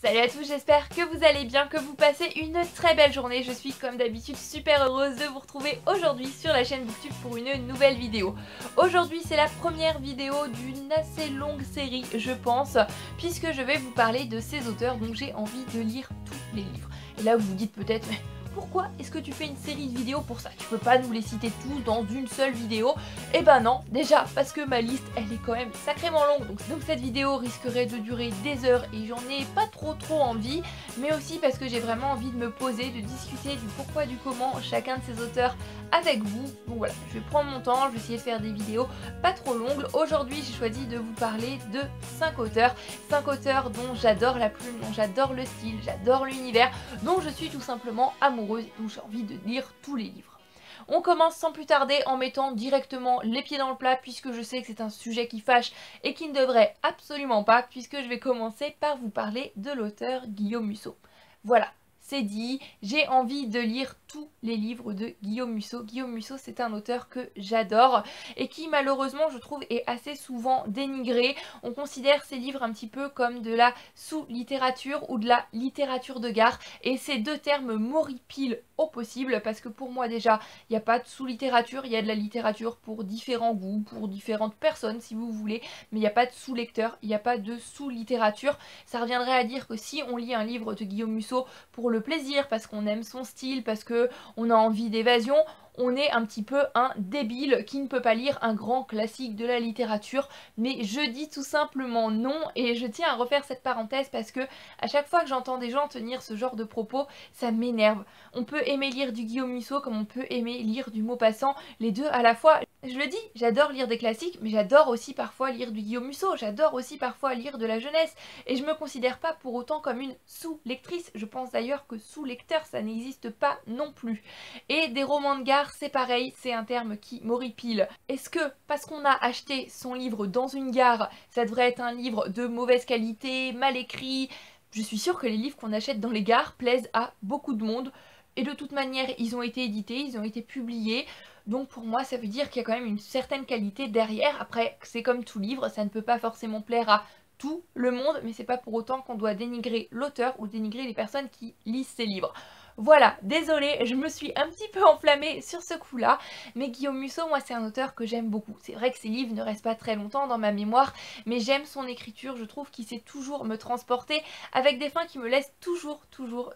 Salut à tous, j'espère que vous allez bien, que vous passez une très belle journée. Je suis comme d'habitude super heureuse de vous retrouver aujourd'hui sur la chaîne Booktube pour une nouvelle vidéo. Aujourd'hui c'est la première vidéo d'une assez longue série je pense, puisque je vais vous parler de ces auteurs dont j'ai envie de lire tous les livres. Et là vous vous dites peut-être mais pourquoi est-ce que tu fais une série de vidéos pour ça? Tu peux pas nous les citer tous dans une seule vidéo? Eh ben non, déjà parce que ma liste elle est quand même sacrément longue, donc cette vidéo risquerait de durer des heures et j'en ai pas trop envie, mais aussi parce que j'ai vraiment envie de me poser, de discuter du pourquoi du comment chacun de ces auteurs avec vous. Donc voilà, je vais prendre mon temps, je vais essayer de faire des vidéos pas trop longues. Aujourd'hui j'ai choisi de vous parler de 5 auteurs, 5 auteurs dont j'adore la plume, dont j'adore le style, j'adore l'univers, dont je suis tout simplement amoureuse et dont j'ai envie de lire tous les livres. On commence sans plus tarder en mettant directement les pieds dans le plat puisque je sais que c'est un sujet qui fâche et qui ne devrait absolument pas, puisque je vais commencer par vous parler de l'auteur Guillaume Musso. Voilà, c'est dit, j'ai envie de lire tous les livres de Guillaume Musso. Guillaume Musso c'est un auteur que j'adore et qui malheureusement je trouve est assez souvent dénigré. On considère ses livres un petit peu comme de la sous-littérature ou de la littérature de gare et ces deux termes m'horripilent au possible parce que pour moi déjà il n'y a pas de sous-littérature, il y a de la littérature pour différents goûts, pour différentes personnes si vous voulez, mais il n'y a pas de sous-lecteur, il n'y a pas de sous-littérature. Ça reviendrait à dire que si on lit un livre de Guillaume Musso pour le plaisir, parce qu'on aime son style, parce qu'on a envie d'évasion, on est un petit peu un débile qui ne peut pas lire un grand classique de la littérature, mais je dis tout simplement non et je tiens à refaire cette parenthèse parce que à chaque fois que j'entends des gens tenir ce genre de propos, ça m'énerve. On peut aimer lire du Guillaume Musso comme on peut aimer lire du Maupassant, les deux à la fois. Je le dis, j'adore lire des classiques, mais j'adore aussi parfois lire du Guillaume Musso, j'adore aussi parfois lire de la jeunesse, et je me considère pas pour autant comme une sous-lectrice. Je pense d'ailleurs que sous-lecteur ça n'existe pas non plus. Et des romans de gare c'est pareil, c'est un terme qui m'horripile. Est-ce que parce qu'on a acheté son livre dans une gare, ça devrait être un livre de mauvaise qualité, mal écrit? Je suis sûre que les livres qu'on achète dans les gares plaisent à beaucoup de monde. Et de toute manière, ils ont été édités, ils ont été publiés. Donc pour moi, ça veut dire qu'il y a quand même une certaine qualité derrière. Après, c'est comme tout livre, ça ne peut pas forcément plaire à tout le monde, mais c'est pas pour autant qu'on doit dénigrer l'auteur ou dénigrer les personnes qui lisent ces livres. Voilà, désolée, je me suis un petit peu enflammée sur ce coup-là, mais Guillaume Musso, moi c'est un auteur que j'aime beaucoup. C'est vrai que ses livres ne restent pas très longtemps dans ma mémoire, mais j'aime son écriture, je trouve qu'il sait toujours me transporter avec des fins qui me laissent toujours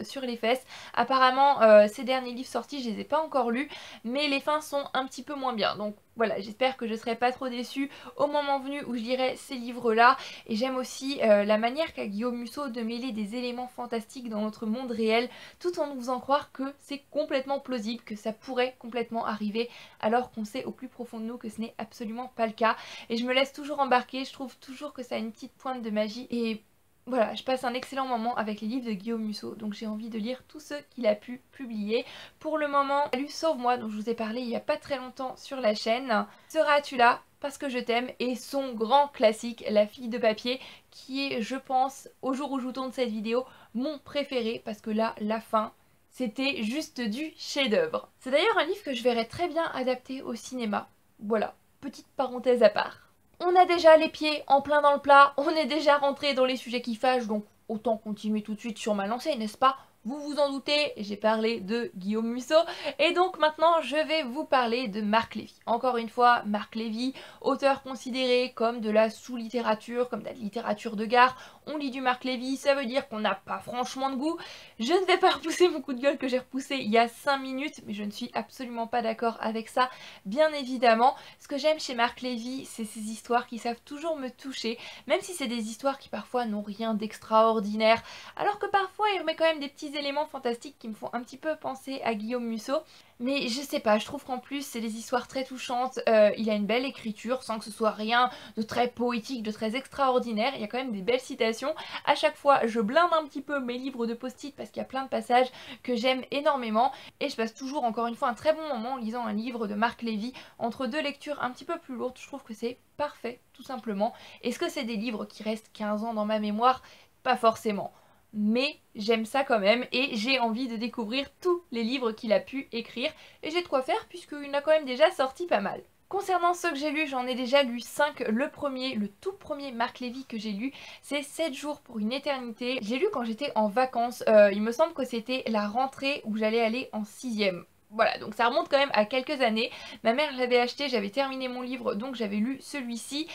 sur les fesses. Apparemment, ces derniers livres sortis, je les ai pas encore lus, mais les fins sont un petit peu moins bien, donc voilà, j'espère que je serai pas trop déçue au moment venu où je lirai ces livres-là. Et j'aime aussi la manière qu'a Guillaume Musso de mêler des éléments fantastiques dans notre monde réel, tout en nous faisant croire que c'est complètement plausible, que ça pourrait complètement arriver, alors qu'on sait au plus profond de nous que ce n'est absolument pas le cas. Et je me laisse toujours embarquer, je trouve toujours que ça a une petite pointe de magie et voilà, je passe un excellent moment avec les livres de Guillaume Musso, donc j'ai envie de lire tous ceux qu'il a pu publier. Pour le moment, j'ai lu Sauve-moi, dont je vous ai parlé il n'y a pas très longtemps sur la chaîne. Seras-tu là parce que je t'aime, et son grand classique, La fille de papier, qui est, je pense, au jour où je vous tourne cette vidéo, mon préféré, parce que là, la fin, c'était juste du chef-d'œuvre. C'est d'ailleurs un livre que je verrais très bien adapté au cinéma. Voilà, petite parenthèse à part. On a déjà les pieds en plein dans le plat, on est déjà rentré dans les sujets qui fâchent, donc autant continuer tout de suite sur ma lancée, n'est-ce pas? Vous vous en doutez, j'ai parlé de Guillaume Musso, et donc maintenant je vais vous parler de Marc Lévy. Encore une fois, Marc Lévy, auteur considéré comme de la sous-littérature, comme de la littérature de gare. On lit du Marc Lévy, ça veut dire qu'on n'a pas franchement de goût. Je ne vais pas repousser mon coup de gueule que j'ai repoussé il y a 5 minutes, mais je ne suis absolument pas d'accord avec ça, bien évidemment. Ce que j'aime chez Marc Lévy, c'est ces histoires qui savent toujours me toucher, même si c'est des histoires qui parfois n'ont rien d'extraordinaire, alors que parfois il remet quand même des petits éléments fantastiques qui me font un petit peu penser à Guillaume Musso. Mais je sais pas, je trouve qu'en plus c'est des histoires très touchantes, il a une belle écriture sans que ce soit rien de très poétique, de très extraordinaire, il y a quand même des belles citations. À chaque fois je blinde un petit peu mes livres de post-it parce qu'il y a plein de passages que j'aime énormément et je passe toujours encore une fois un très bon moment en lisant un livre de Marc Lévy entre deux lectures un petit peu plus lourdes. Je trouve que c'est parfait tout simplement. Est-ce que c'est des livres qui restent 15 ans dans ma mémoire? Pas forcément. Mais j'aime ça quand même et j'ai envie de découvrir tous les livres qu'il a pu écrire et j'ai de quoi faire puisqu'il en a quand même déjà sorti pas mal. Concernant ceux que j'ai lus, j'en ai déjà lu 5. Le premier, le tout premier Marc Lévy que j'ai lu, c'est 7 jours pour une éternité. J'ai lu quand j'étais en vacances, il me semble que c'était la rentrée où j'allais aller en 6e. Voilà, donc ça remonte quand même à quelques années. Ma mère l'avait acheté, j'avais terminé mon livre, donc j'avais lu celui-ci.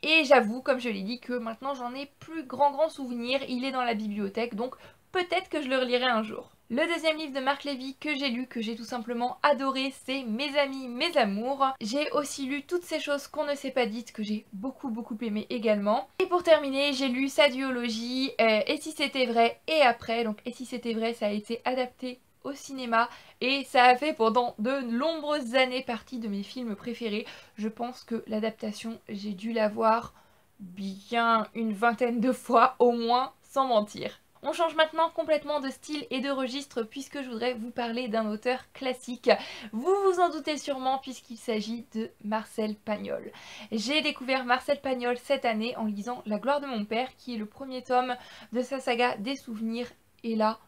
Et j'avoue, comme je l'ai dit, que maintenant j'en ai plus grand souvenir. Il est dans la bibliothèque, donc peut-être que je le relirai un jour. Le deuxième livre de Marc Lévy que j'ai lu, que j'ai tout simplement adoré, c'est Mes amis, mes amours. J'ai aussi lu Toutes ces choses qu'on ne s'est pas dites, que j'ai beaucoup aimé également. Et pour terminer, j'ai lu sa duologie, Et si c'était vrai et après. Donc Et si c'était vrai, ça a été adapté au cinéma et ça a fait pendant de nombreuses années partie de mes films préférés. Je pense que l'adaptation, j'ai dû la voir bien une vingtaine de fois au moins, sans mentir. On change maintenant complètement de style et de registre puisque je voudrais vous parler d'un auteur classique. Vous vous en doutez sûrement puisqu'il s'agit de Marcel Pagnol. J'ai découvert Marcel Pagnol cette année en lisant La gloire de mon père, qui est le premier tome de sa saga des souvenirs, et là,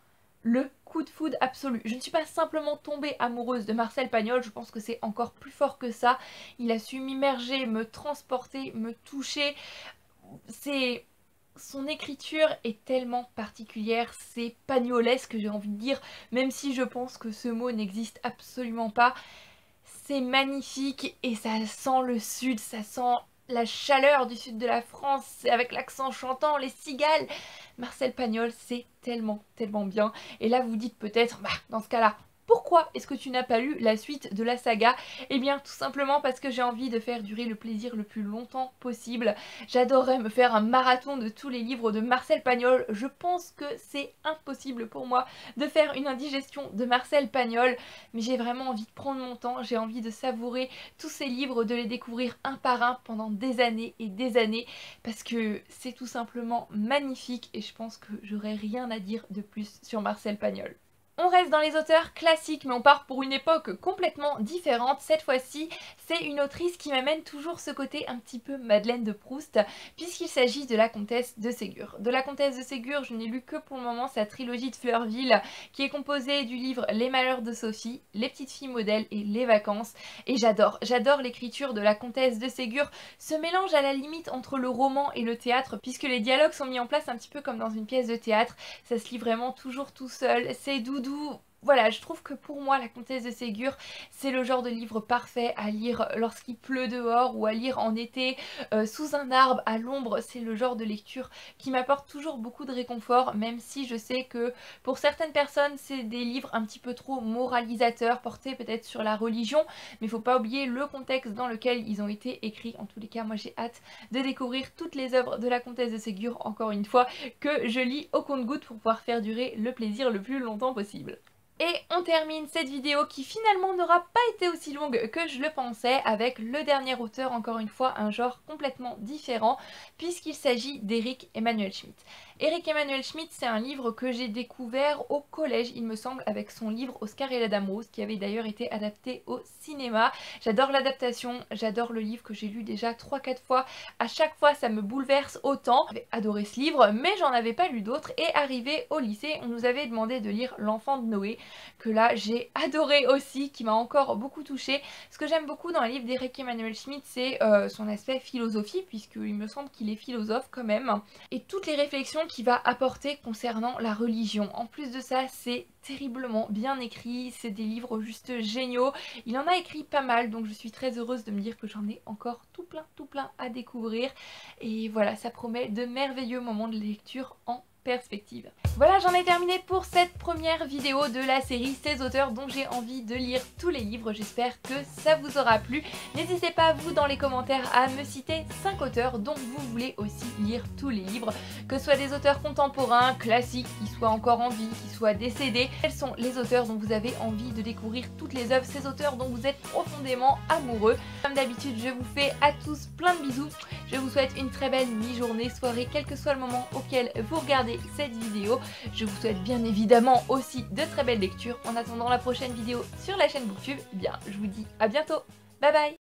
le coup de foudre absolu. Je ne suis pas simplement tombée amoureuse de Marcel Pagnol, je pense que c'est encore plus fort que ça. Il a su m'immerger, me transporter, me toucher. Son écriture est tellement particulière, c'est pagnolesque, j'ai envie de dire, même si je pense que ce mot n'existe absolument pas. C'est magnifique et ça sent le sud, ça sent la chaleur du sud de la France, avec l'accent chantant, les cigales. Marcel Pagnol, c'est tellement bien. Et là vous dites peut-être, bah dans ce cas-là, pourquoi est-ce que tu n'as pas lu la suite de la saga? Eh bien tout simplement parce que j'ai envie de faire durer le plaisir le plus longtemps possible. J'adorerais me faire un marathon de tous les livres de Marcel Pagnol. Je pense que c'est impossible pour moi de faire une indigestion de Marcel Pagnol, mais j'ai vraiment envie de prendre mon temps, j'ai envie de savourer tous ces livres, de les découvrir un par un pendant des années et des années, parce que c'est tout simplement magnifique et je pense que j'aurais rien à dire de plus sur Marcel Pagnol. On reste dans les auteurs classiques, mais on part pour une époque complètement différente. Cette fois-ci, c'est une autrice qui m'amène toujours ce côté un petit peu Madeleine de Proust, puisqu'il s'agit de la Comtesse de Ségur. De la Comtesse de Ségur, je n'ai lu que pour le moment sa trilogie de Fleurville, qui est composée du livre Les Malheurs de Sophie, Les Petites Filles Modèles et Les Vacances. Et j'adore l'écriture de la Comtesse de Ségur, ce mélange à la limite entre le roman et le théâtre, puisque les dialogues sont mis en place un petit peu comme dans une pièce de théâtre. Ça se lit vraiment toujours tout seul, c'est doudou. Voilà, je trouve que pour moi, La Comtesse de Ségur, c'est le genre de livre parfait à lire lorsqu'il pleut dehors ou à lire en été sous un arbre à l'ombre. C'est le genre de lecture qui m'apporte toujours beaucoup de réconfort, même si je sais que pour certaines personnes, c'est des livres un petit peu trop moralisateurs, portés peut-être sur la religion, mais il ne faut pas oublier le contexte dans lequel ils ont été écrits. En tous les cas, moi j'ai hâte de découvrir toutes les œuvres de La Comtesse de Ségur, encore une fois, que je lis au compte-gouttes pour pouvoir faire durer le plaisir le plus longtemps possible. Et on termine cette vidéo qui finalement n'aura pas été aussi longue que je le pensais avec le dernier auteur, encore une fois un genre complètement différent puisqu'il s'agit d'Éric Emmanuel Schmitt. Éric Emmanuel Schmitt, c'est un livre que j'ai découvert au collège, il me semble, avec son livre Oscar et la Dame Rose, qui avait d'ailleurs été adapté au cinéma. J'adore l'adaptation, j'adore le livre que j'ai lu déjà 3-4 fois. À chaque fois, ça me bouleverse autant. J'avais adoré ce livre, mais j'en avais pas lu d'autres. Et arrivé au lycée, on nous avait demandé de lire L'Enfant de Noé, que là, j'ai adoré aussi, qui m'a encore beaucoup touchée. Ce que j'aime beaucoup dans le livre d'Éric Emmanuel Schmitt, c'est son aspect philosophie, puisqu'il me semble qu'il est philosophe quand même. Et toutes les réflexions qu'il va apporter concernant la religion. En plus de ça, c'est terriblement bien écrit, c'est des livres juste géniaux. Il en a écrit pas mal, donc je suis très heureuse de me dire que j'en ai encore tout plein à découvrir. Et voilà, ça promet de merveilleux moments de lecture en perspective. Voilà, j'en ai terminé pour cette première vidéo de la série Ces auteurs dont j'ai envie de lire tous les livres. J'espère que ça vous aura plu. N'hésitez pas, vous, dans les commentaires, à me citer 5 auteurs dont vous voulez aussi lire tous les livres, que ce soit des auteurs contemporains, classiques, qui soient encore en vie, qui soient décédés. Quels sont les auteurs dont vous avez envie de découvrir toutes les œuvres, ces auteurs dont vous êtes profondément amoureux. Comme d'habitude, je vous fais à tous plein de bisous. Je vous souhaite une très belle mi-journée, soirée, quel que soit le moment auquel vous regardez cette vidéo. Je vous souhaite bien évidemment aussi de très belles lectures. En attendant la prochaine vidéo sur la chaîne Booktube, eh bien, je vous dis à bientôt. Bye bye.